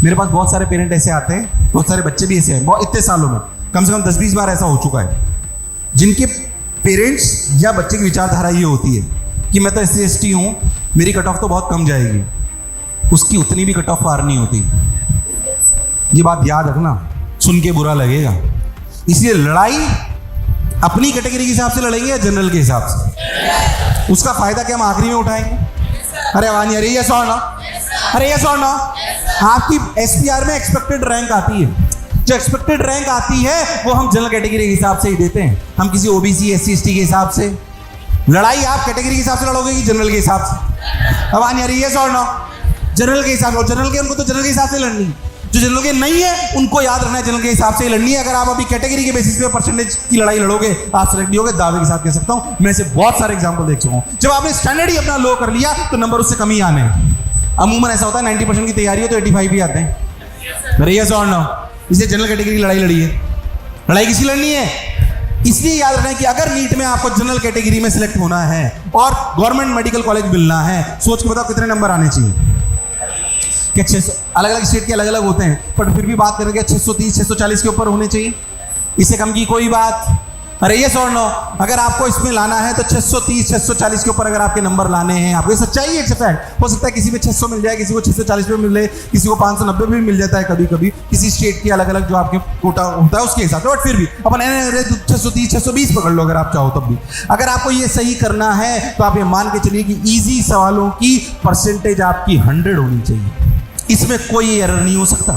मेरे पास बहुत सारे पेरेंट ऐसे आते हैं, बहुत सारे बच्चे भी ऐसे हैं, बहुत इतने सालों में कम से कम 10-20 बार ऐसा हो चुका है, जिनके पेरेंट्स या बच्चे की विचारधारा ये होती है कि मैं तो SC/ST हूँ, मेरी कट ऑफ तो बहुत कम जाएगी, उसकी उतनी भी कट ऑफ पार नहीं होती। ये बात याद रखना, सुन के बुरा लगेगा। इसलिए लड़ाई अपनी कैटेगरी के हिसाब से लड़ेंगे या जनरल के हिसाब से, उसका फायदा क्या हम आखिरी में उठाएंगे। अरे वानी, अरे ये सौ ना, अरे ये सौ ना। आपकी SPR में एक्सपेक्टेड रैंक आती है, जो एक्सपेक्टेड रैंक आती है वो हम जनरल कैटेगरी के हिसाब से ही देते हैं, हम किसी OBC SC/ST के हिसाब से। लड़ाई आप कैटेगरी के हिसाब से लड़ोगे कि जनरल के हिसाब से। अब आनी, अरे ये सौ ना, जनरल के हिसाब से। जनरल के उनको तो जनरल के हिसाब से लड़नी, जो जनरल के नहीं है उनको याद रखना है जनरल के हिसाब से ही लड़नी है। अगर आप अभी कैटेगरी के बेसिस पे परसेंटेज की लड़ाई लड़ोगे, आप सेलेक्ट नहीं होगे, दावे के साथ कह सकता हूं। मैं से बहुत सारे एग्जांपल देख चुका हूं, जब आपने स्टैंडर्ड ही अपना लो कर लिया तो नंबर उससे कम ही आने हैं। अमूमन ऐसा होता है 90% की तैयारी हो तो 85 भी आते हैं। मेरे यस और नो, इसलिए जनरल कैटेगरी की लड़ाई लड़ी है। लड़ाई किसकी लड़नी है? इसलिए याद रखना है कि अगर नीट में आपको जनरल कैटेगरी में सिलेक्ट होना है और गवर्नमेंट मेडिकल कॉलेज मिलना है, सोच के बताओ कितने नंबर आने चाहिए। क्या 600, अलग अलग स्टेट के अलग अलग होते हैं, बट फिर भी बात करेंगे 630 640 के ऊपर होने चाहिए, इससे कम की कोई बात। अरे ये और नो, अगर आपको इसमें लाना है तो 630 640 के ऊपर अगर आपके नंबर लाने हैं, आपको ये सच्चाई है, फैक्ट। हो सकता है किसी में 600 मिल जाए, किसी को 640 पे मिले, किसी को 590 भी मिल जाता है कभी कभी, किसी स्टेट की अलग अलग जो आपके कोटा होता है उसके हिसाब से। बट फिर भी अपन 630 620 पकड़ लो अगर आप चाहो तब भी। अगर आपको ये सही करना है तो आप ये मान के चलिए कि ईजी सवालों की परसेंटेज आपकी 100 होनी चाहिए, इसमें कोई एरर नहीं हो सकता।